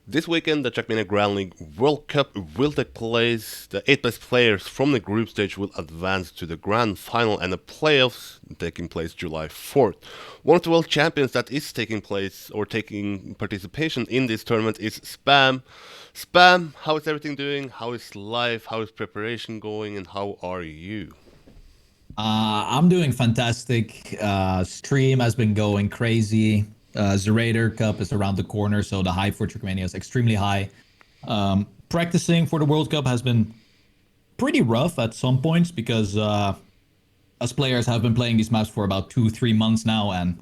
This weekend, the Trackmania Grand League World Cup will take place. The 8 best players from the group stage will advance to the grand final and the playoffs taking place July 4th. One of the world champions that is taking place or taking participation in this tournament is Spam. Spam, how is everything doing? How is life? How is preparation going? And how are you? I'm doing fantastic. Stream has been going crazy. Zerator Cup is around the corner, so the hype for Trackmania is extremely high. Practicing for the World Cup has been pretty rough at some points because us players have been playing these maps for about 2, 3 months now, and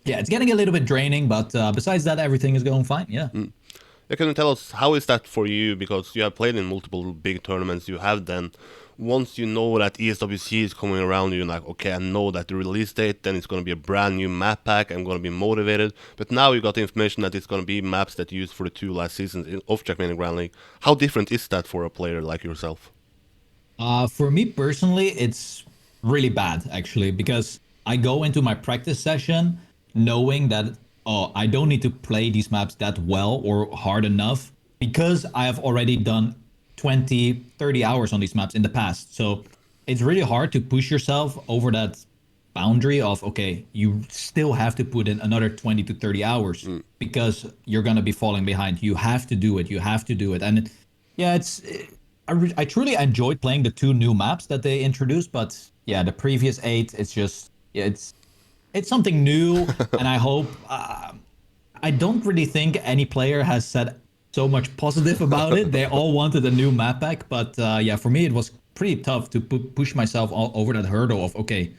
yeah, it's getting a little bit draining. But besides that, everything is going fine. Yeah. Can you tell us how is that for you? Because you have played in multiple big tournaments. You have then, once you know that ESWC is coming around, you're like, okay, I know that the release date, then it's going to be a brand new map pack. I'm going to be motivated. But now you got the information that it's going to be maps that you used for the two last seasons of Trackmania Grand League. How different is that for a player like yourself? For me personally, it's really bad actually because I go into my practice session knowing that I don't need to play these maps that well or hard enough because I have already done 20, 30 hours on these maps in the past. So it's really hard to push yourself over that boundary of okay, you still have to put in another 20 to 30 hours because you're going to be falling behind. You have to do it. You have to do it. And yeah, I truly enjoyed playing the two new maps that they introduced, but yeah, the previous eight, it's just yeah, it's something new, and I hope I don't really think any player has said so much positive about it. They all wanted a new map pack, but yeah, for me it was pretty tough to push myself all over that hurdle of okay,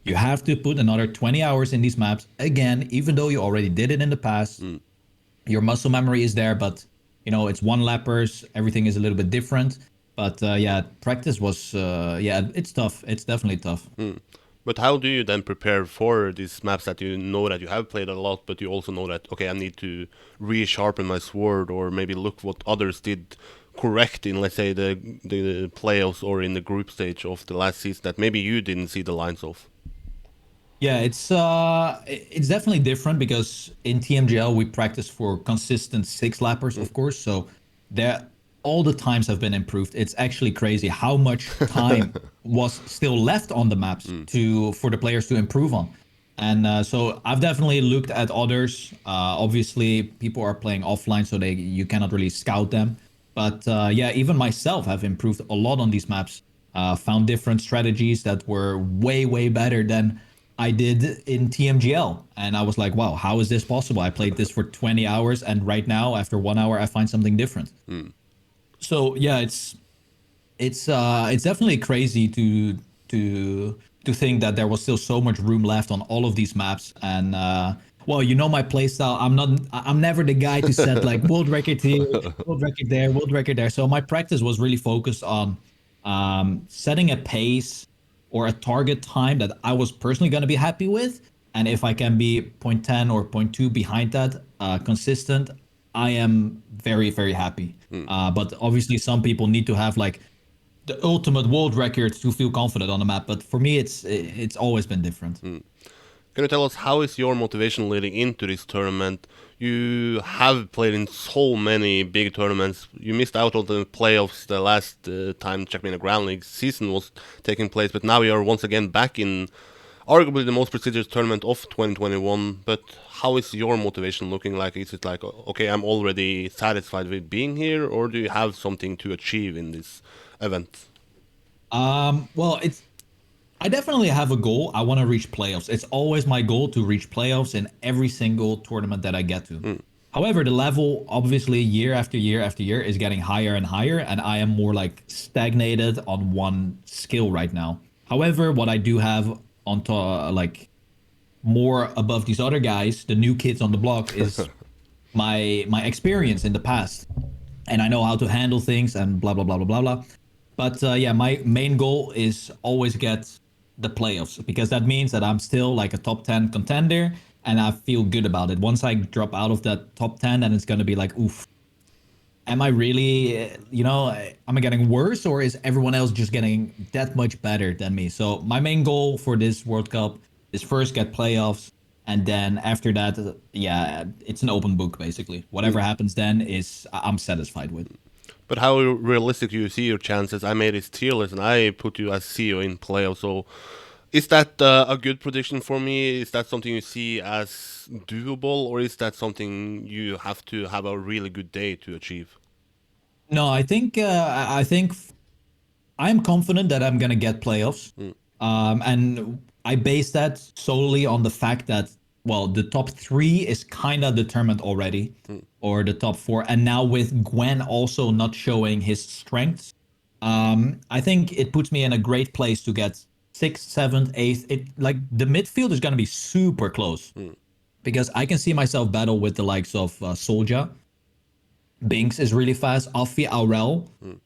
you have to put another 20 hours in these maps again, even though you already did it in the past. Your muscle memory is there, but it's one lappers. Everything is a little bit different. But yeah, practice was yeah, it's tough. It's definitely tough. But how do you then prepare for these maps that you know that you have played a lot, but you also know that okay, I need to resharpen my sword or maybe look what others did correct in, let's say, the playoffs or in the group stage of the last season that maybe you didn't see the lines of. Yeah, it's definitely different because in TMGL we practice for consistent six lappers, of course. So there all the times have been improved. It's actually crazy how much time was still left on the maps to for the players to improve on. And so I've definitely looked at others. Obviously, people are playing offline, so they you cannot really scout them. But yeah, even myself have improved a lot on these maps. Found different strategies that were way better than I did in TMGL. And I was like, wow, how is this possible? I played this for 20 hours, and right now, after 1 hour, I find something different. So yeah, it's definitely crazy to think that there was still so much room left on all of these maps. And well, my playstyle. I'm never the guy to set like world record here, world record there, world record there. So my practice was really focused on setting a pace or a target time that I was personally going to be happy with. And if I can be point 0.10 or point 0.2 behind that, consistent, I am very happy. But obviously, some people need to have like the ultimate world record to feel confident on the map. But for me, it's always been different. Can you tell us how is your motivation leading into this tournament? You have played in so many big tournaments. You missed out on the playoffs the last time Trackmania Grand League season was taking place, but now you are once again back in arguably the most prestigious tournament of 2021. But how is your motivation looking like? Is it like, okay, I'm already satisfied with being here, or do you have something to achieve in this event? Well, I definitely have a goal. I want to reach playoffs. It's always my goal to reach playoffs in every single tournament that I get to. However, the level obviously year after year after year is getting higher and higher, and I am more like stagnated on one skill right now. However, what I do have on top, like more above these other guys, the new kids on the block, is my experience in the past, and I know how to handle things and blah blah blah blah blah blah. But yeah, my main goal is always get the playoffs because that means that I'm still like a top 10 contender and I feel good about it. Once I drop out of that top 10, then it's going to be like, oof, am I really, am I getting worse or is everyone else just getting that much better than me? So my main goal for this World Cup is first get playoffs And then after that, yeah, it's an open book basically. Whatever happens then is I'm satisfied with. But how realistic do you see your chances? I made it tier list and I put you as CEO in playoff. So is that a good prediction for me? Is that something you see as doable, or is that something you have to have a really good day to achieve? No, I think I'm confident that I'm gonna get playoffs, Mm, and I base that solely on the fact that well, the top three is kind of determined already, mm, or the top four, and now with Gwen also not showing his strengths, I think it puts me in a great place to get sixth, seventh, eighth. It like the midfield is gonna be super close mm, because I can see myself battle with the likes of Soldier. Binks is really fast. Alfie Aurel. mm.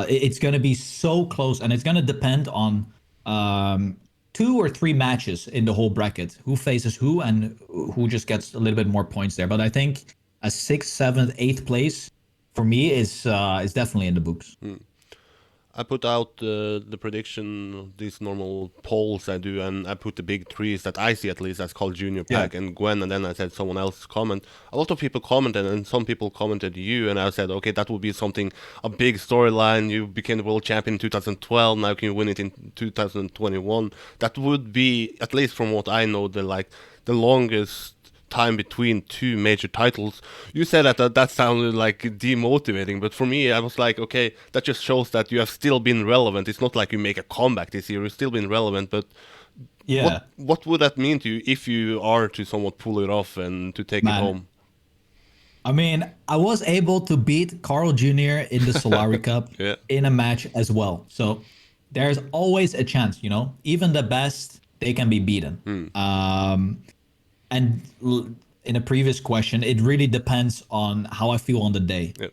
It's going to be so close, and it's going to depend on um, two or three matches in the whole bracket. Who faces who, and who just gets a little bit more points there. But I think a sixth, seventh, eighth place for me is definitely in the books. I put out the prediction, these normal polls I do, and I put the big threes that I see at least as called Junior Yeah, Pack and Gwen, and then I said someone else comment. A lot of people commented, and some people commented you, and I said, okay, that would be something, a big storyline. You became the world champion in 2012, now can you win it in 2021? That would be, at least from what I know, the longest time between two major titles. You said that sounded like demotivating, but for me, I was like, okay, that just shows that you have still been relevant. It's not like you make a comeback this year; you've still been relevant. But yeah, what would that mean to you if you are to somewhat pull it off and to take it man. home? I mean, I was able to beat Carl Jr. in the Solari Cup Yeah. in a match as well. So there's always a chance, you know. Even the best, they can be beaten. And in a previous question, it really depends on how I feel on the day. Yeah.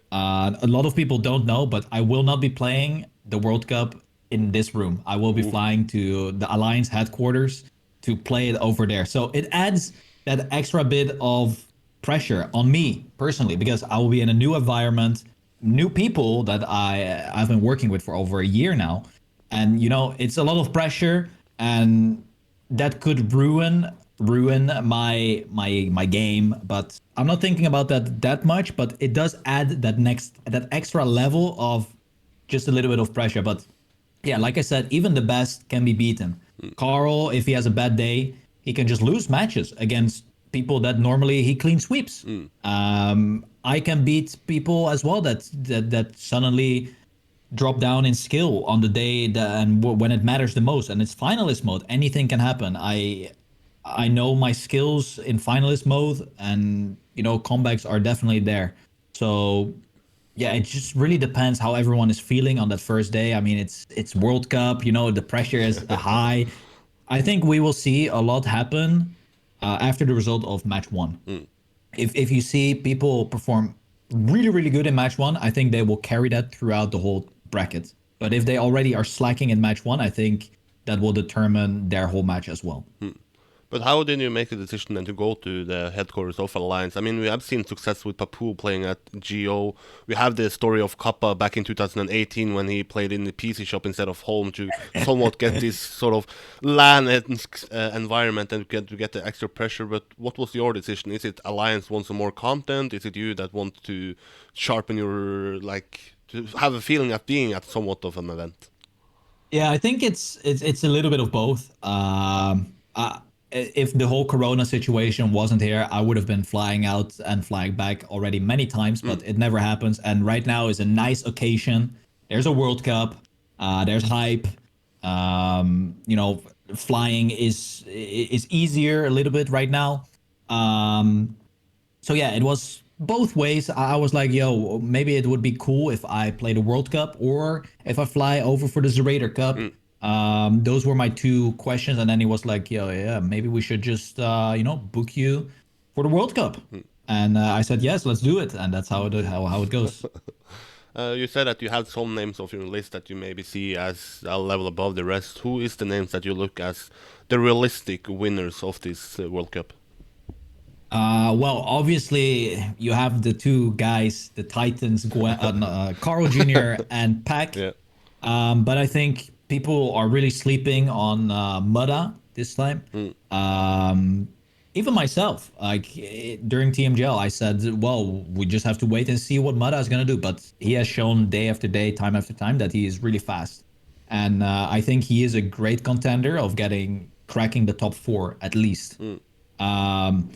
A lot of people don't know, but I will not be playing the World Cup in this room. I will be Ooh. flying to the Alliance headquarters to play it over there. So it adds that extra bit of pressure on me personally because I will be in a new environment, new people that I've been working with for over a year now, and you know it's a lot of pressure, and that could ruin my game. But I'm not thinking about that much. But it does add that extra level of just a little bit of pressure. But yeah, like I said, even the best can be beaten. Carl, if he has a bad day, he can just lose matches against people that normally he clean sweeps. I can beat people as well that suddenly drop down in skill on the day when it matters the most, and it's finalist mode. Anything can happen. I know my skills in finalist mode, and you know comebacks are definitely there. So yeah, it just really depends how everyone is feeling on that first day. I mean, it's World Cup, you know, the pressure is high. I think we will see a lot happen after the result of match one. If you see people perform really good in match one, I think they will carry that throughout the whole bracket. But if they already are slacking in match one, I think that will determine their whole match as well. But how did you make the decision then to go to the headquarters of Alliance? I mean, we have seen success with Papu playing at GO. We have the story of Kappa back in 2018 when he played in the PC shop instead of home to somewhat get this sort of LAN environment and to get the extra pressure. But what was your decision? Is it Alliance wants some more content? Is it you that want to sharpen your, like, to have a feeling of being at somewhat of an event? Yeah, I think it's a little bit of both. If the whole Corona situation wasn't here, I would have been flying out and flying back already many times, but it never happens. And right now is a nice occasion. There's a World Cup. There's hype. You know, flying is easier a little bit right now. Um, so yeah, it was both ways. I was like, yo, maybe it would be cool if I play the World Cup or if I fly over for the Zerator Cup. Those were my two questions, and then he was like, yo, yeah, maybe we should just you know book you for the World Cup. And I said yes, let's do it, and that's how it goes. You said that you had some names of your list that you maybe see as a level above the rest. Who is the names that you look as the realistic winners of this World Cup? Well, obviously you have the two guys, the Titans, Carl Jr. and Pack. Yeah. But I think people are really sleeping on Mudda this time. even myself, like during TMGL, I said, well, we just have to wait and see what Mada is going to do. But he has shown day after day, time after time, that he is really fast. And I think he is a great contender of cracking the top four at least. Um,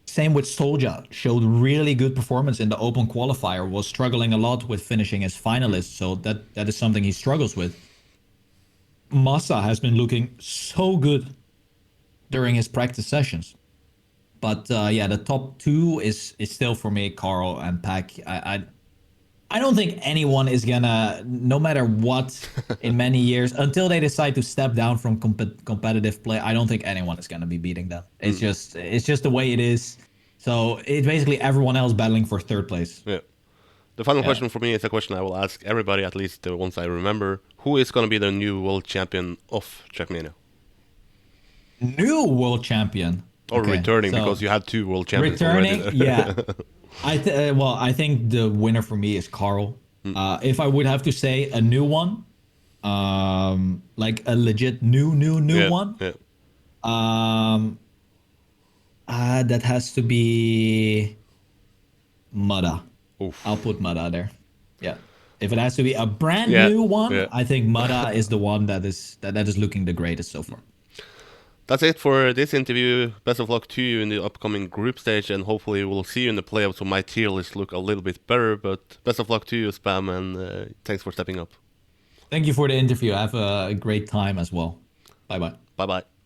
Same with Soldier, showed really good performance in the open qualifier, was struggling a lot with finishing as finalist. So that is something he struggles with. Massa has been looking so good during his practice sessions. But yeah, the top two is still for me Carl and Pack. I don't think anyone is gonna, no matter what, in many years until they decide to step down from competitive play. I don't think anyone is gonna be beating them. It's just the way it is. So it's basically everyone else battling for third place. Yeah. The final Yeah. question for me is a question I will ask everybody, at least the ones I remember. Who is going to be the new world champion of Trackmania? New world champion. Or Okay, returning, so because you had two world champions already returning, yeah. there. Well, I think the winner for me is Carl. If I would have to say a new one, like a legit new Yeah, one, yeah. um, that has to be Mudda. I'll Oof. put Mudda there. Yeah. If it has to be a brand Yeah, new one, yeah. I think Mudda is the one that is looking the greatest so far. That's it for this interview. Best of luck to you in the upcoming group stage, and hopefully we'll see you in the playoffs so my tier list look a little bit better. But best of luck to you, Spam, and thanks for stepping up. Thank you for the interview. Have a great time as well. Bye bye. Bye bye.